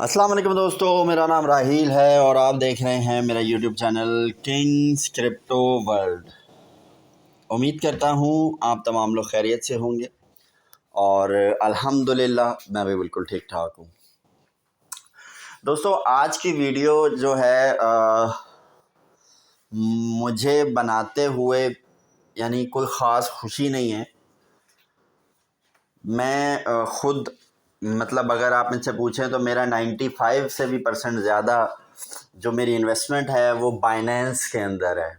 अस्सलाम वालेकुम दोस्तों, मेरा नाम राहील है और आप देख रहे हैं मेरा YouTube channel Kings crypto world. उम्मीद करता हूँ आप तमाम लोग खैरियत से होंगे और अल्हम्दुलिल्लाह मैं भी बिल्कुल ठीक ठाक हूँ। दोस्तों, आज की वीडियो जो है मुझे बनाते हुए यानी कोई ख़ास खुशी नहीं है। मैं ख़ुद मतलब अगर आप मुझसे पूछें तो मेरा 95 से भी % ज़्यादा जो मेरी इन्वेस्टमेंट है वो बाइनेंस के अंदर है।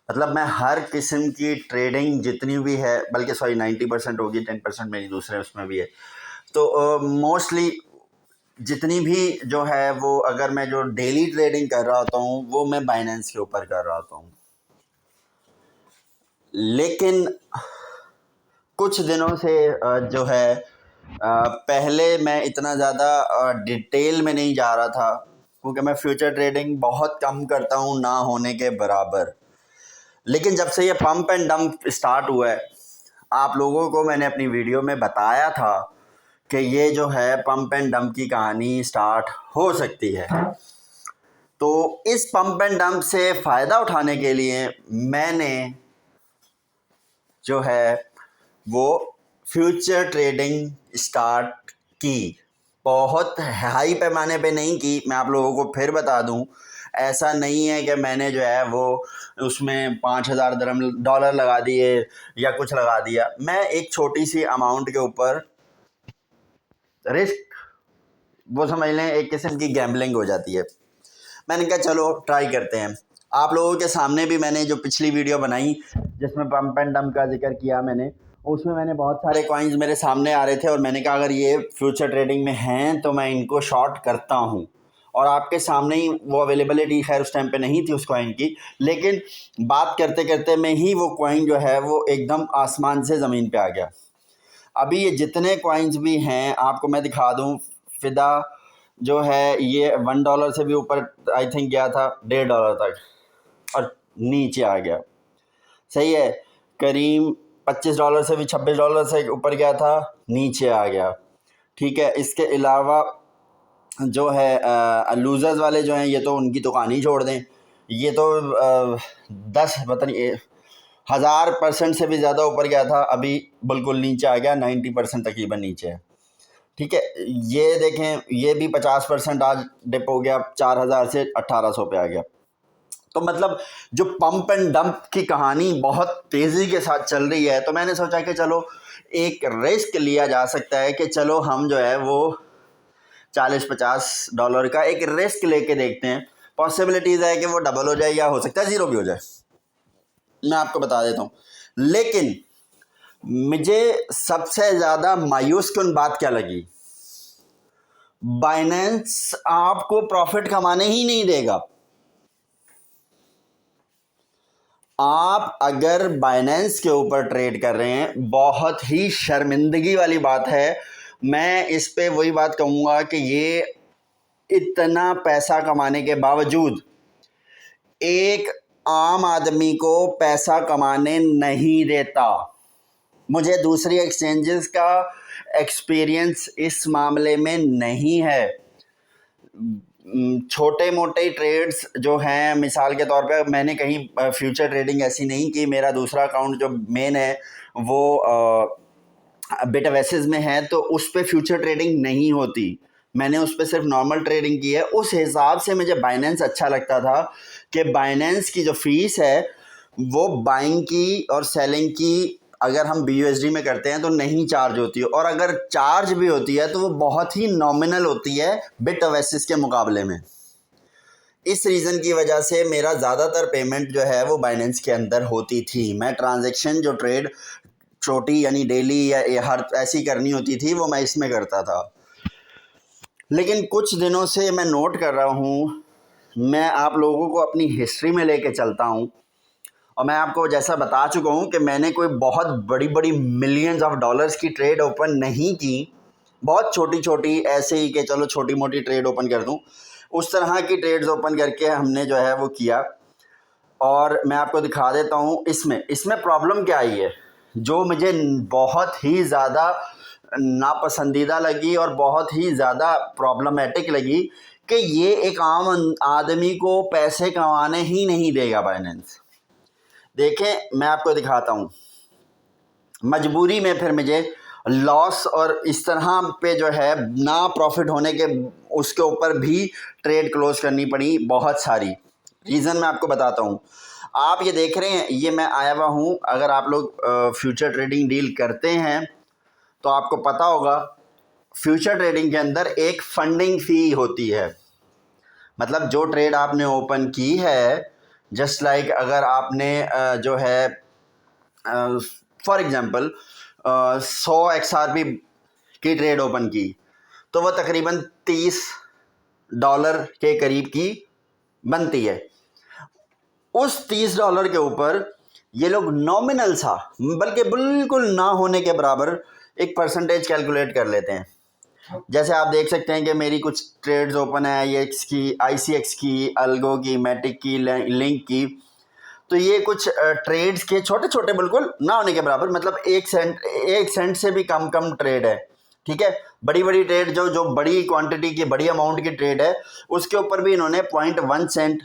मतलब मैं हर किस्म की ट्रेडिंग जितनी भी है, बल्कि सॉरी 90% होगी, 10% मेरी दूसरे उसमें भी है। तो मोस्टली जितनी भी जो है वो अगर मैं जो डेली ट्रेडिंग कर रहा होता हूँ वो मैं बाइनेंस के ऊपर कर रहा होता हूँ। लेकिन कुछ दिनों से जो है पहले मैं इतना ज़्यादा डिटेल में नहीं जा रहा था क्योंकि मैं फ्यूचर ट्रेडिंग बहुत कम करता हूँ, ना होने के बराबर। लेकिन जब से ये पंप एंड डंप स्टार्ट हुआ है, आप लोगों को मैंने अपनी वीडियो में बताया था कि ये जो है पंप एंड डंप की कहानी स्टार्ट हो सकती है। तो इस पंप एंड डंप से फ़ायदा उठाने के लिए मैंने जो है वो फ्यूचर ट्रेडिंग स्टार्ट की। बहुत हाई पैमाने पे नहीं की, मैं आप लोगों को फिर बता दूं। ऐसा नहीं है कि मैंने जो है वो उसमें 5,000 डॉलर लगा दिए या कुछ लगा दिया। मैं एक छोटी सी अमाउंट के ऊपर रिस्क, वो समझ लें एक किस्म की गैम्बलिंग हो जाती है। मैंने कहा चलो ट्राई करते हैं। आप लोगों के सामने भी मैंने जो पिछली वीडियो बनाई जिसमें पंप एंड डंप का जिक्र किया मैंने, उसमें मैंने बहुत सारे कॉइन्स मेरे सामने आ रहे थे और मैंने कहा अगर ये फ्यूचर ट्रेडिंग में हैं तो मैं इनको शॉर्ट करता हूँ। और आपके सामने ही वो अवेलेबिलिटी खैर उस टाइम पे नहीं थी उस कॉइन की, लेकिन बात करते करते में ही वो कॉइन जो है वो एकदम आसमान से ज़मीन पे आ गया। अभी ये जितने कॉइन्स भी हैं आपको मैं दिखा दूँ। फ़िदा जो है ये $1 से भी ऊपर आई थिंक गया था, $1.5 तक और नीचे आ गया। सही है। करीम $25 से भी $26 से ऊपर गया था, नीचे आ गया। ठीक है। इसके अलावा जो है लूज़र्स वाले जो हैं ये तो उनकी तो कहानी छोड़ दें। ये तो 10 पता नहीं 1000% से भी ज़्यादा ऊपर गया था, अभी बिल्कुल नीचे आ गया, 90% तकरीबन नीचे है। ठीक है। ये देखें, ये भी 50% आज डिप हो गया, 4000 से 1800 पे आ गया। तो मतलब जो पंप एंड डंप की कहानी बहुत तेज़ी के साथ चल रही है, तो मैंने सोचा कि चलो एक रिस्क लिया जा सकता है कि चलो हम जो है वो $40-50 का एक रिस्क लेके देखते हैं। पॉसिबिलिटीज़ है कि वो डबल हो जाए या हो सकता है ज़ीरो भी हो जाए, मैं आपको बता देता हूँ। लेकिन मुझे सबसे ज़्यादा मायूस कौन बात क्या लगी, बाइनेंस आपको प्रॉफिट कमाने ही नहीं देगा। आप अगर बाइनेंस के ऊपर ट्रेड कर रहे हैं, बहुत ही शर्मिंदगी वाली बात है। मैं इस पे वही बात कहूँगा कि ये इतना पैसा कमाने के बावजूद एक आम आदमी को पैसा कमाने नहीं देता। मुझे दूसरी एक्सचेंजेस का एक्सपीरियंस इस मामले में नहीं है। छोटे मोटे ट्रेड्स जो हैं, मिसाल के तौर पे मैंने कहीं फ्यूचर ट्रेडिंग ऐसी नहीं की। मेरा दूसरा अकाउंट जो मेन है वो बिटवेसिस में है, तो उस पर फ्यूचर ट्रेडिंग नहीं होती। मैंने उस पर सिर्फ नॉर्मल ट्रेडिंग की है। उस हिसाब से मुझे बाइनेंस अच्छा लगता था कि बाइनेंस की जो फ़ीस है वो बाइंग की और सेलिंग की अगर हम BUSD में करते हैं तो नहीं चार्ज होती है, और अगर चार्ज भी होती है तो वो बहुत ही नॉमिनल होती है बिटवेसिस के मुकाबले में। इस रीज़न की वजह से मेरा ज़्यादातर पेमेंट जो है वो बाइनेंस के अंदर होती थी। मैं ट्रांजैक्शन जो ट्रेड छोटी यानी डेली या हर ऐसी करनी होती थी वो मैं इसमें करता था। लेकिन कुछ दिनों से मैं नोट कर रहा हूँ, मैं आप लोगों को अपनी हिस्ट्री में लेके चलता हूँ और मैं आपको जैसा बता चुका हूँ कि मैंने कोई बहुत बड़ी बड़ी मिलियंस ऑफ डॉलर्स की ट्रेड ओपन नहीं की। बहुत छोटी छोटी ऐसे ही कि चलो छोटी मोटी ट्रेड ओपन कर दूँ, उस तरह की ट्रेड्स ओपन करके हमने जो है वो किया। और मैं आपको दिखा देता हूँ इसमें प्रॉब्लम क्या आई है जो मुझे बहुत ही ज़्यादा नापसंदीदा लगी और बहुत ही ज़्यादा प्रॉब्लमेटिक लगी कि ये एक आम आदमी को पैसे कमाने ही नहीं देगा बाइनेंस। देखें, मैं आपको दिखाता हूँ, मजबूरी में फिर मुझे लॉस और इस तरह पे जो है ना प्रॉफिट होने के उसके ऊपर भी ट्रेड क्लोज करनी पड़ी बहुत सारी। रीज़न मैं आपको बताता हूँ। आप ये देख रहे हैं, ये मैं आया हुआ हूँ, अगर आप लोग फ्यूचर ट्रेडिंग डील करते हैं तो आपको पता होगा फ्यूचर ट्रेडिंग के अंदर एक फंडिंग फ़ी होती है। मतलब जो ट्रेड आपने ओपन की है, जस्ट लाइक अगर आपने जो है फॉर एग्ज़ाम्पल 100 XRP की ट्रेड ओपन की तो वह तकरीबन $30 के करीब की बनती है। उस $30 के ऊपर ये लोग नॉमिनल सा, बल्कि बिल्कुल ना होने के बराबर एक परसेंटेज कैलकुलेट कर लेते हैं। जैसे आप देख सकते हैं कि मेरी कुछ ट्रेड्स ओपन है IEX की, ICX की, अल्गो की, मैटिक की, लिंक की, तो ये कुछ ट्रेड्स के छोटे छोटे बिल्कुल ना होने के बराबर, मतलब 1 सेंट से भी कम ट्रेड है। ठीक है, बड़ी बड़ी ट्रेड जो बड़ी क्वांटिटी की, बड़ी अमाउंट की ट्रेड है, उसके ऊपर भी इन्होंने 0.1 सेंट,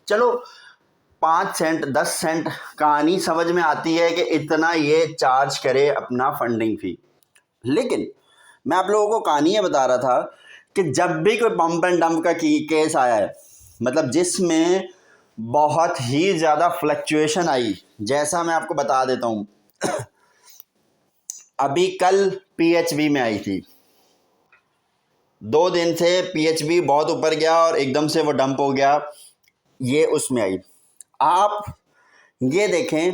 चलो 5 सेंट 10 सेंट, कहानी समझ में आती है कि इतना ये चार्ज करे अपना फंडिंग फी। लेकिन मैं आप लोगों को कहानी ये बता रहा था कि जब भी कोई पंप एंड डंप का केस आया है, मतलब जिसमें बहुत ही ज़्यादा फ्लक्चुएशन आई, जैसा मैं आपको बता देता हूँ अभी कल PHB में आई थी, 2 दिन से PHB बहुत ऊपर गया और एकदम से वो डंप हो गया, ये उसमें आई। आप ये देखें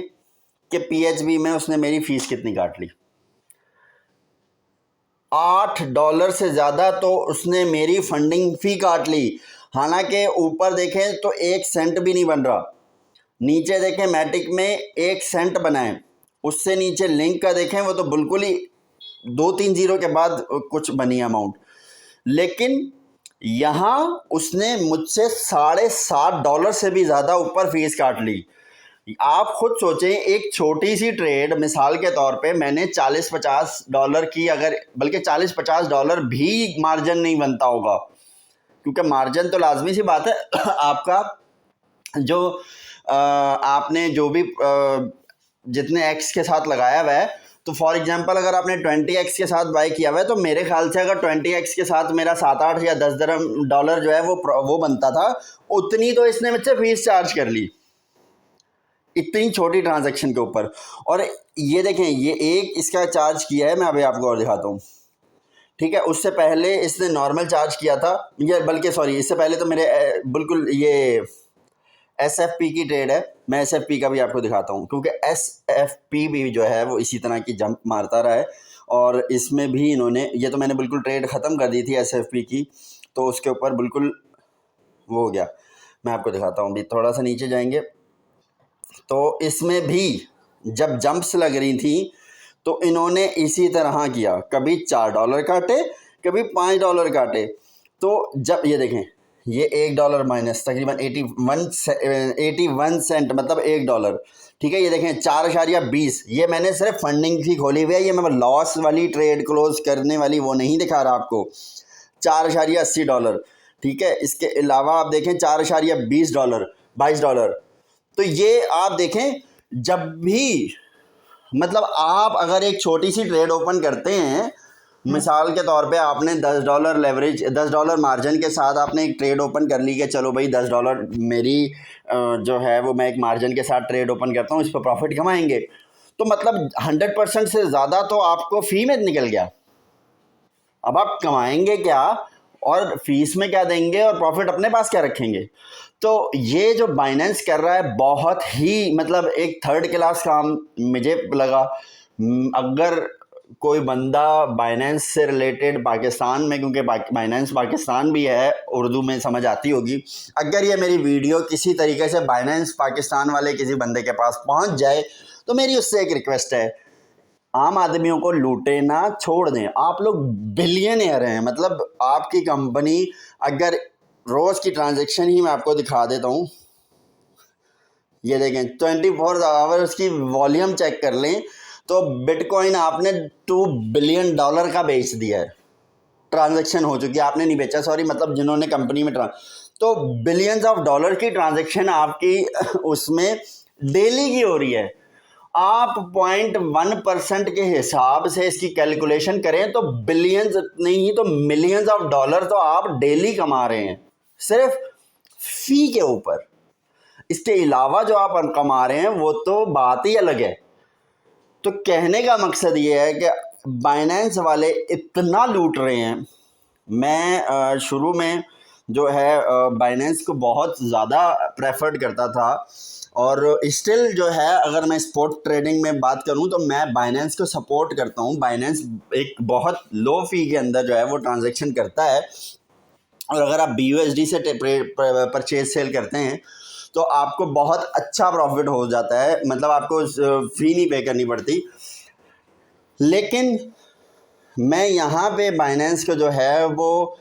कि PHB में उसने मेरी फ़ीस कितनी काट ली, $8 से ज़्यादा तो उसने मेरी फंडिंग फ़ी काट ली। हालांकि ऊपर देखें तो 1 सेंट भी नहीं बन रहा, नीचे देखें मैटिक में 1 सेंट बना है, उससे नीचे लिंक का देखें वो तो बिल्कुल ही 2-3 जीरो के बाद कुछ बनी अमाउंट। लेकिन यहाँ उसने मुझसे $7.5 से भी ज़्यादा ऊपर फीस काट ली। आप खुद सोचें, एक छोटी सी ट्रेड मिसाल के तौर पे मैंने $40-50 की, अगर बल्कि $40-50 भी मार्जिन नहीं बनता होगा, क्योंकि मार्जिन तो लाजमी सी बात है आपका जो आपने जो भी जितने एक्स के साथ लगाया हुआ है, तो फॉर एग्जांपल अगर आपने 20x के साथ बाय किया हुआ है तो मेरे ख्याल से अगर 20x के साथ मेरा 7-8 या $10 जो है वो बनता था, उतनी तो इसने मुझसे फीस चार्ज कर ली इतनी छोटी ट्रांजैक्शन के ऊपर। और ये देखें, ये एक इसका चार्ज किया है, मैं अभी आपको और दिखाता हूँ। ठीक है, उससे पहले इसने नॉर्मल चार्ज किया था, या बल्कि सॉरी, इससे पहले तो मेरे बिल्कुल ये SFP की ट्रेड है, मैं SFP का भी आपको दिखाता हूँ, क्योंकि SFP भी जो है वो इसी तरह की जंप मारता रहा है। और इसमें भी इन्होंने, ये तो मैंने बिल्कुल ट्रेड ख़त्म कर दी थी SFP की, तो उसके ऊपर बिल्कुल वो हो गया। मैं आपको दिखाता हूँ, अभी थोड़ा सा नीचे जाएंगे तो इसमें भी जब जंप्स लग रही थी तो इन्होंने इसी तरह किया, कभी $4 काटे, कभी $5 काटे। तो जब ये देखें, ये $1 माइनस तकरीबन 81 सेंट, मतलब $1। ठीक है, ये देखें 4.20, ये मैंने सिर्फ फंडिंग फी खोली हुई है, ये मैं लॉस वाली ट्रेड क्लोज करने वाली वो नहीं दिखा रहा आपको। $4.80। ठीक है, इसके अलावा आप देखें $4.20, $22। तो ये आप देखें, जब भी मतलब आप अगर एक छोटी सी ट्रेड ओपन करते हैं, मिसाल के तौर पे आपने $10 लेवरेज, $10 मार्जिन के साथ आपने एक ट्रेड ओपन कर ली कि चलो भाई $10 मेरी जो है वो मैं एक मार्जिन के साथ ट्रेड ओपन करता हूँ, इस पर प्रॉफिट कमाएंगे, तो मतलब 100% से ज़्यादा तो आपको फ़ी में निकल गया। अब आप कमाएंगे क्या और फीस में क्या देंगे और प्रॉफिट अपने पास क्या रखेंगे? तो ये जो बाइनेंस कर रहा है बहुत ही मतलब एक थर्ड क्लास काम मुझे लगा। अगर कोई बंदा बाइनेंस से रिलेटेड पाकिस्तान में, क्योंकि बाइनेंस पाकिस्तान भी है, उर्दू में समझ आती होगी, अगर ये मेरी वीडियो किसी तरीके से बाइनेंस पाकिस्तान वाले किसी बंदे के पास पहुंच जाए तो मेरी उससे एक रिक्वेस्ट है, आम आदमियों को लूटे ना, छोड़ दें। आप लोग बिलियनियर हैं, मतलब आपकी कंपनी, अगर रोज़ की ट्रांजैक्शन ही मैं आपको दिखा देता हूँ, ये देखें 24 आवर्स की वॉल्यूम चेक कर लें तो बिटकॉइन आपने $2 बिलियन का बेच दिया है, ट्रांजैक्शन हो चुकी है, आपने नहीं बेचा, सॉरी, मतलब जिन्होंने कंपनी में तो बिलियंस ऑफ डॉलर की ट्रांजैक्शन आपकी उसमें डेली की हो रही है। आप 0.1% के हिसाब से इसकी कैलकुलेशन करें तो बिलियंस नहीं तो मिलियंस ऑफ डॉलर तो आप डेली कमा रहे हैं सिर्फ फी के ऊपर। इसके अलावा जो आप कमा रहे हैं वो तो बात ही अलग है। तो कहने का मकसद ये है कि बाइनेंस वाले इतना लूट रहे हैं। मैं शुरू में जो है बाइनेंस को बहुत ज़्यादा प्रेफर्ड करता था, और स्टिल जो है अगर मैं स्पॉट ट्रेडिंग में बात करूं तो मैं बाइनेंस को सपोर्ट करता हूं। बाइनेंस एक बहुत लो फी के अंदर जो है वो ट्रांजैक्शन करता है, और अगर आप BUSD से परचेज सेल करते हैं तो आपको बहुत अच्छा प्रॉफिट हो जाता है, मतलब आपको फी नहीं पे करनी पड़ती। लेकिन मैं यहाँ पे बाइनेंस को जो है वो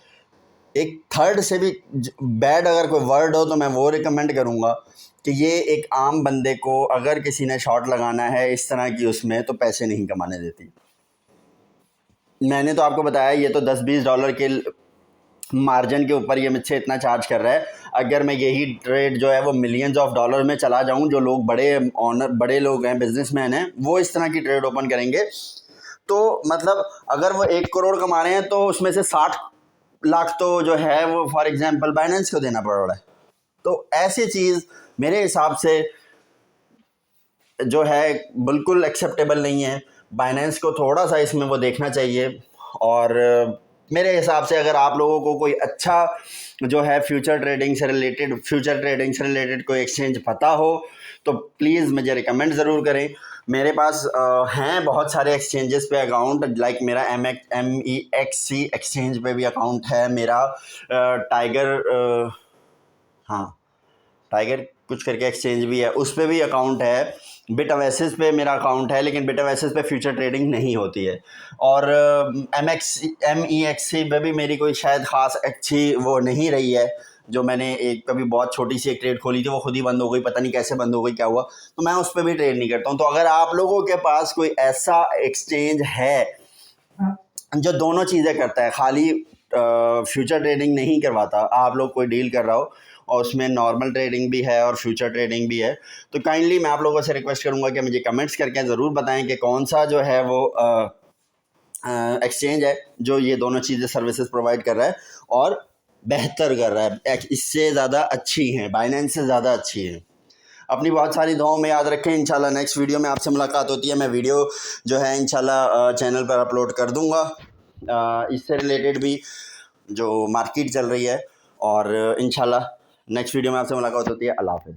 एक थर्ड से भी बैड अगर कोई वर्ड हो तो मैं वो रिकमेंड करूँगा कि ये एक आम बंदे को अगर किसी ने शॉर्ट लगाना है इस तरह की उसमें तो पैसे नहीं कमाने देती। मैंने तो आपको बताया ये तो $10-20 के मार्जिन के ऊपर ये मुझसे इतना चार्ज कर रहा है। अगर मैं यही ट्रेड जो है वो मिलियंस ऑफ डॉलर में चला जाऊं, जो लोग बड़े लोग हैं, बिजनेसमैन हैं, वो इस तरह की ट्रेड ओपन करेंगे तो मतलब अगर वो 1 करोड़ कमा रहे हैं तो उसमें से 60 लाख तो जो है वो फॉर एग्जांपल बाइनेंस को देना पड़ रहा है। तो ऐसी चीज़ मेरे हिसाब से जो है बिल्कुल एक्सेप्टेबल नहीं है। बाइनेंस को थोड़ा सा इसमें वो देखना चाहिए। और मेरे हिसाब से अगर आप लोगों को कोई अच्छा जो है फ्यूचर ट्रेडिंग से रिलेटेड कोई एक्सचेंज पता हो तो प्लीज़ मुझे रिकमेंड ज़रूर करें। मेरे पास हैं बहुत सारे एक्सचेंजेस पे अकाउंट, लाइक मेरा MEXC एक्सचेंज पे भी अकाउंट है मेरा, टाइगर कुछ करके एक्सचेंज भी है, उस पर भी अकाउंट है। बिटओएसिस पे मेरा अकाउंट है, लेकिन बिटओएसिस पे फ्यूचर ट्रेडिंग नहीं होती है। और MEXC पे भी मेरी कोई शायद ख़ास अच्छी वो नहीं रही है। जो मैंने एक कभी बहुत छोटी सी एक ट्रेड खोली थी वो खुद ही बंद हो गई, पता नहीं कैसे बंद हो गई, क्या हुआ, तो मैं उस पर भी ट्रेड नहीं करता हूँ। तो अगर आप लोगों के पास कोई ऐसा एक्सचेंज है जो दोनों चीज़ें करता है, खाली फ्यूचर ट्रेडिंग नहीं करवाता, आप लोग कोई डील कर रहा हो और उसमें नॉर्मल ट्रेडिंग भी है और फ्यूचर ट्रेडिंग भी है, तो काइंडली मैं आप लोगों से रिक्वेस्ट करूंगा कि मुझे कमेंट्स करके ज़रूर बताएं कि कौन सा जो है वो एक्सचेंज है जो ये दोनों चीज़ें सर्विसेज प्रोवाइड कर रहा है और बेहतर कर रहा है, इससे ज़्यादा अच्छी हैं, बाइनेंस से ज़्यादा अच्छी है। अपनी बहुत सारी दुआओं में याद रखें। इंशाल्लाह नेक्स्ट वीडियो में आपसे मुलाकात होती है। मैं वीडियो जो है इंशाल्लाह चैनल पर अपलोड कर दूंगा इससे रिलेटेड भी जो मार्केट चल रही है, और इंशाल्लाह नेक्स्ट वीडियो में आपसे मुलाकात होती है। अल्लाह हाफ़िज़।